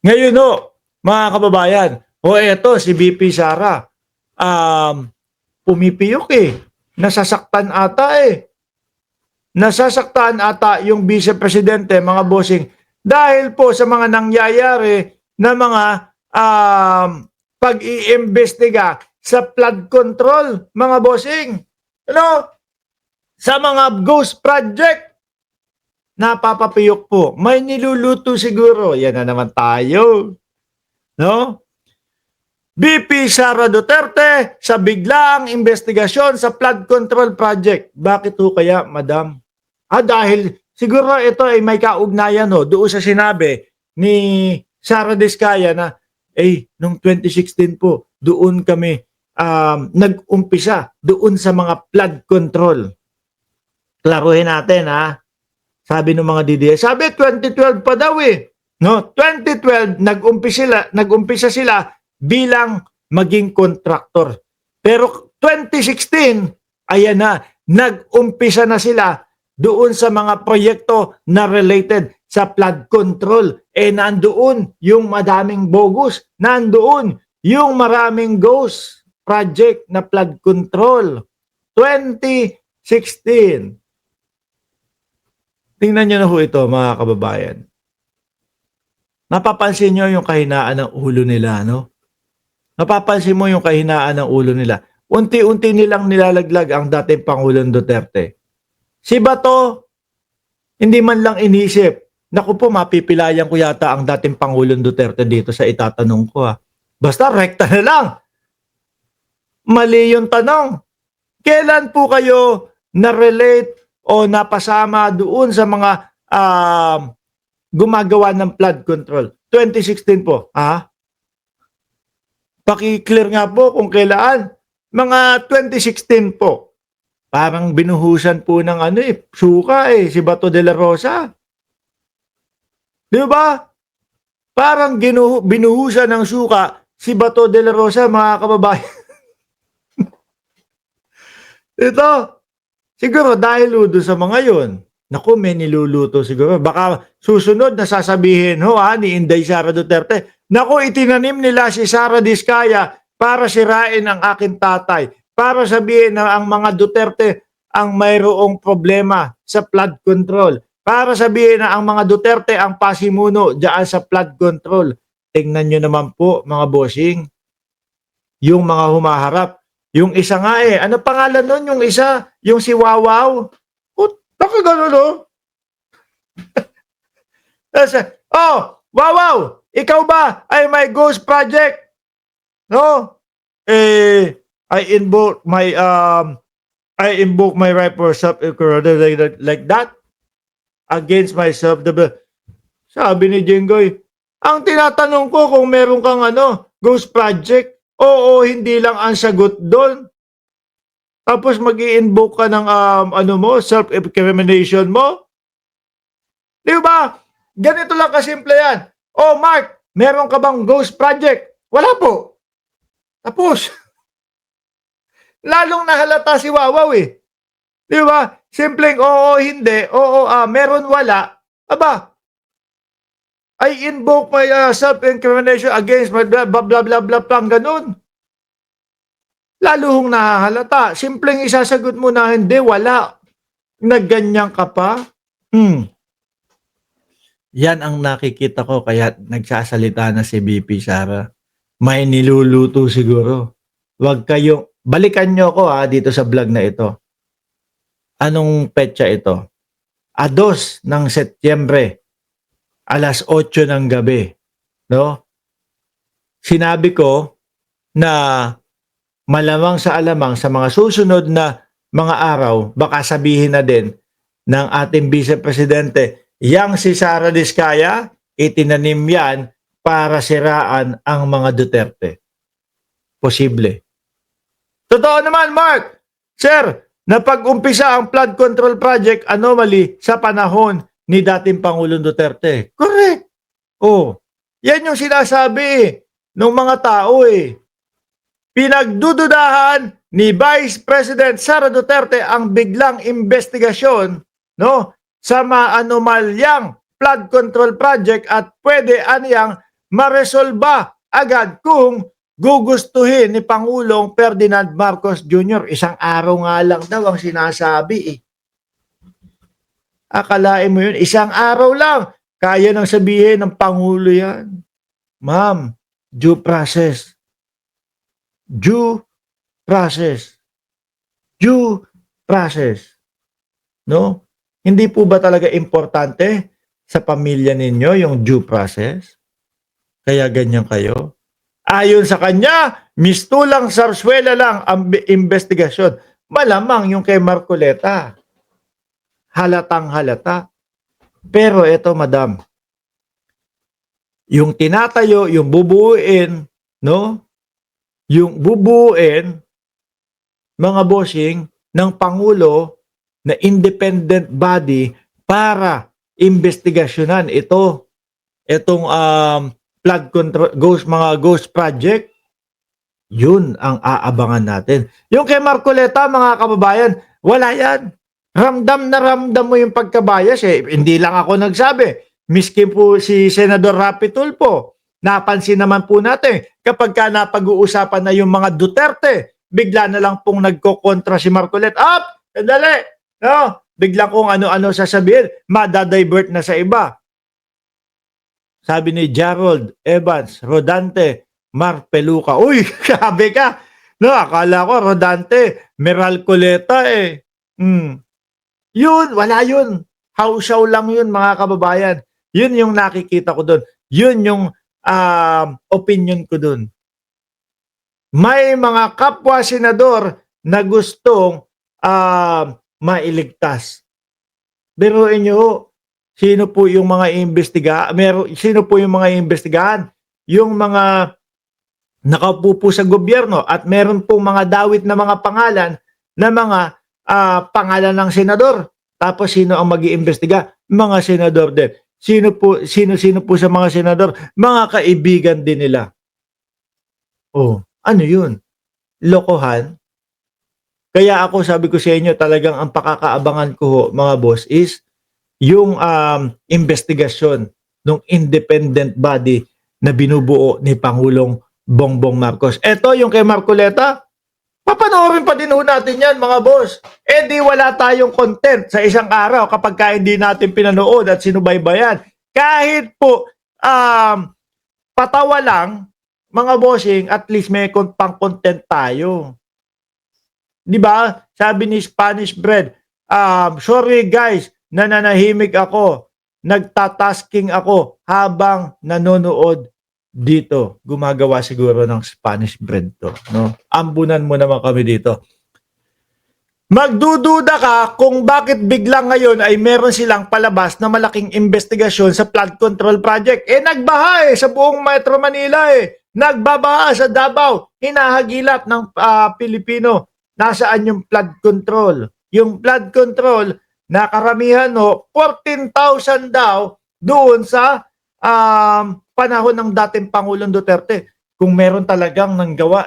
Ngayon ho, mga kababayan, o eto si VP Sara, pumipiyok eh. Nasasaktan ata eh. Nasasaktan ata yung Vice Presidente, mga bossing, dahil po sa mga nangyayari na mga pag-iimbestiga sa flood control, mga bossing. Ano? Sa mga ghost project, napapapiyok po. May niluluto siguro. Yan na naman tayo. No? VP Sara Duterte sa biglaang investigasyon sa flood control project. Bakit ho kaya, madam? Dahil siguro ito ay may kaugnayan doon sa sinabi ni Sara Diskaya na nung 2016 po, doon kami nag-umpisa doon sa mga flood control. Klaruhin natin Sabi ng mga DDS, sabi 2012 pa daw eh. No, 2012 nag-umpisa sila bilang maging kontraktor. Pero 2016, ayan na, nag-umpisa na sila doon sa mga proyekto na related sa flood control. Nandoon yung madaming bogus, nandoon yung maraming ghost project na flood control. 2016. Tingnan nyo na ho ito, mga kababayan. Napapansin nyo yung kahinaan ng ulo nila, no? Napapansin mo yung kahinaan ng ulo nila. Unti-unti nilang nilalaglag ang dating Pangulong Duterte. Si Bato, hindi man lang inisip. Naku po, mapipilayan ko yata ang dating Pangulong Duterte dito sa itatanong ko Basta rekta na lang. Mali yung tanong. Kailan po kayo na-relate o napasama doon sa mga gumagawa ng flood control? 2016 po. Paki-clear nga po kung kailan. Mga 2016 po. Parang binuhusan po ng suka si Bato de la Rosa. Di ba? Parang binuhusan ng suka si Bato de la Rosa, mga kababayan. Ito, siguro dahil doon sa mga yun, naku, may niluluto siguro. Baka susunod na sasabihin ni Inday Sara Duterte, naku, itinanim nila si Sara Diskaya para sirain ang aking tatay. Para sabihin na ang mga Duterte ang mayroong problema sa flood control. Para sabihin na ang mga Duterte ang pasimuno dyan sa flood control. Tingnan nyo naman po, mga bossing, yung mga humaharap. Yung isa nga ano pangalan nun? Yung isa, yung si Wawaw. Baka gano'n Wawaw, ikaw ba ay may ghost project? No? I invoke my right for like that against myself. Sabi ni Jenggoy, ang tinatanong ko kung meron kang ghost project, oo, hindi lang ang sagot doon. Tapos mag-i-invoke ka ng self-incrimination mo. Di ba? Ganito lang kasimple yan. Mark, meron ka bang ghost project? Wala po. Tapos, lalong nahalata si Wawaw Di ba? Simpleng oo, hindi, meron, wala. Aba, I invoke my self-incrimination against my blah, blah, blah, blah, blah, blah, ganun. Lalo hong nahahalata. Simpleng isasagot mo na hindi, wala. Nagganyan ka pa. Yan ang nakikita ko kaya nagsasalita na si VP Sara. May niluluto siguro. Huwag kayong, balikan nyo ko dito sa vlog na ito. Anong petsa ito? 2 ng Setyembre, alas 8 ng gabi. No? Sinabi ko na malamang sa alamang sa mga susunod na mga araw, baka sabihin na din ng ating Vice Presidente, yang si Sara Diskaya, itinanim yan para siraan ang mga Duterte. Posible. Totoo naman, Mark. Sir, napag-umpisa ang flood control project anomaly sa panahon ni dating Pangulong Duterte. Correct. Yan yung sinasabi ng mga tao Pinagdududahan ni Vice President Sara Duterte ang biglang investigasyon sa maanomalyang flood control project at pwede aniyang maresolba agad kung gugustuhin ni Pangulong Ferdinand Marcos Jr. Isang araw nga lang daw ang sinasabi eh. Akalain mo yun, isang araw lang, kaya nang sabihin ng Pangulo yan. Ma'am, due process. Due process. Due process. No? Hindi po ba talaga importante sa pamilya ninyo yung due process? Kaya ganyan kayo? Ayon sa kanya, mistulang sarswela lang ang investigasyon. Malamang yung kay Marcoleta. Halatang halata. Pero ito, madam, yung tinatayo, yung bubuuin, no? Yung bubuuin, mga bossing, ng Pangulo na independent body para investigasyonan itong flood control, mga ghost project. Yun ang aabangan natin. Yung kay Marcoleta, mga kababayan, wala yan. Ramdam na ramdam mo yung pagkabayas eh. Hindi lang ako nagsabi. Miski po si Senador Rapi Tulfo, napansin naman po natin kapag ka napag-uusapan na yung mga Duterte, bigla na lang pong nagkokontra si Marcoleta. Sandali! No? Bigla kung ano-ano sasabihin, madadivert na sa iba. Sabi ni Gerald Evans, Rodante, Mar Peluca. Uy, sabi ka. No, akala ko Rodante, Meralcoleta eh. Yun, wala yun. Hausaw lang yun, mga kababayan. Yun yung nakikita ko doon. Yun yung opinion ko doon. May mga kapwa senador na gustong mailigtas. Biruin nyo, sino po yung mga sino po yung mga imbestigahan? Yung mga nakaupo po sa gobyerno at meron pong mga dawit na mga pangalan na mga pangalan ng senador. Tapos sino ang mag-iimbestiga? Mga senador din. Sino po sa mga senador? Mga kaibigan din nila. Oh, ano yun? Lokohan? Kaya ako sabi ko sa inyo, talagang ang pakakaabangan ko, mga boss, is yung investigasyon ng independent body na binubuo ni Pangulong Bongbong Marcos. Ito yung kay Marcoleta, papanoorin pa din natin yan, mga boss. Di wala tayong content sa isang araw kapag hindi natin pinanood at sinubaybayan. Kahit po patawa lang, mga bossing, at least may pang-content tayo. Di ba? Sabi ni Spanish Bread, sorry guys, nananahimik ako. Nagtatasking ako habang nanonood dito. Gumagawa siguro ng Spanish Bread to. No? Ambunan mo naman kami dito. Magdududa ka kung bakit biglang ngayon ay meron silang palabas na malaking investigasyon sa flood control project. Nagbaha sa buong Metro Manila Nagbabaha sa Davao. Hinahagilap ng Pilipino. Nasaan yung flood control? Yung flood control, na karamihan 14,000 daw doon sa panahon ng dating Pangulong Duterte. Kung meron talagang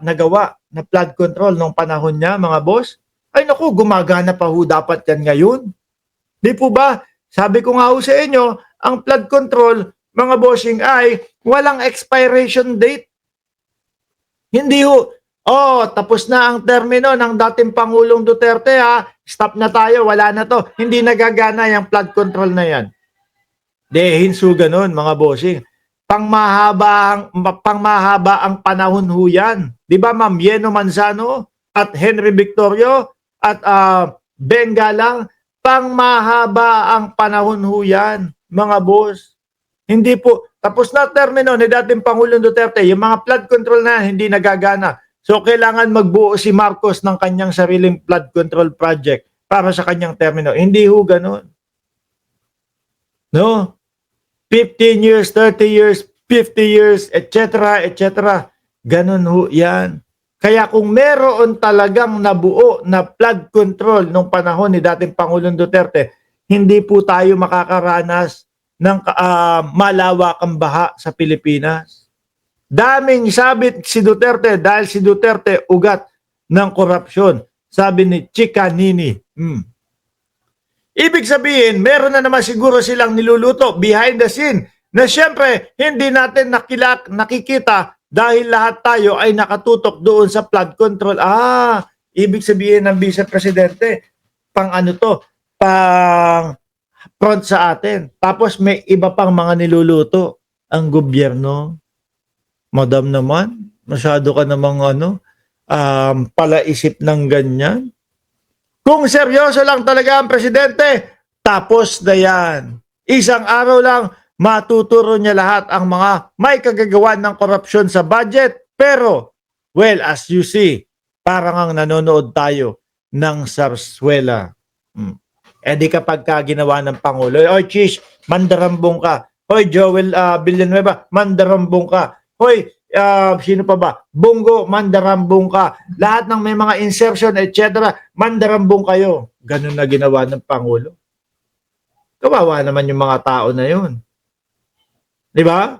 nagawa na flood control nung panahon niya, mga boss, ay naku, gumagana pa ho dapat yan ngayon. Di po ba? Sabi ko nga ho sa inyo, ang flood control, mga bossing, ay walang expiration date. Hindi ho, tapos na ang termino ng dating Pangulong Duterte stop na tayo, wala na to. Hindi nagagana yung flood control na yan. Hinsu ganun, mga bossing. Pangmahaba ang panahon ho yan. Di ba, Ma'am Yeno Manzano at Henry Victorio at Benga lang, pangmahaba ang panahon ho yan, mga boss. Hindi po, tapos na termino ni dating Pangulong Duterte, yung mga flood control na hindi nagagana. So, kailangan magbuo si Marcos ng kanyang sariling flood control project para sa kanyang termino. Hindi ho ganun. No? 15 years, 30 years, 50 years, etc., etc. Ganun ho yan. Kaya kung meron talagang nabuo na flood control nung panahon ni dating Pangulong Duterte, hindi po tayo makakaranas ng malawakang baha sa Pilipinas. Daming sabit si Duterte dahil si Duterte ugat ng korupsyon, sabi ni Chika Nini. Ibig sabihin, meron na naman siguro silang niluluto behind the scene na siyempre hindi natin nakikita dahil lahat tayo ay nakatutok doon sa flood control. Ibig sabihin ng Vice Presidente, pang ano to, pang front sa atin. Tapos may iba pang mga niluluto ang gobyerno. Madam naman, masyado ka namang palaisip ng ganyan. Kung seryoso lang talaga ang presidente, tapos na yan. Isang araw lang, matuturo niya lahat ang mga may kagagawan ng korupsyon sa budget. Pero, well, as you see, parang ang nanonood tayo ng sarswela. Di kapag ginawa ng Pangulo, oy Chish, mandarambong ka. Hoy Joel Villanueva, mandarambong ka. Hoy, sino pa ba? Bongo, mandarambong ka. Lahat ng may mga insertion, etc., mandarambong kayo. Ganun na ginawa ng Pangulo. Kawawa naman yung mga tao na yun. Di ba?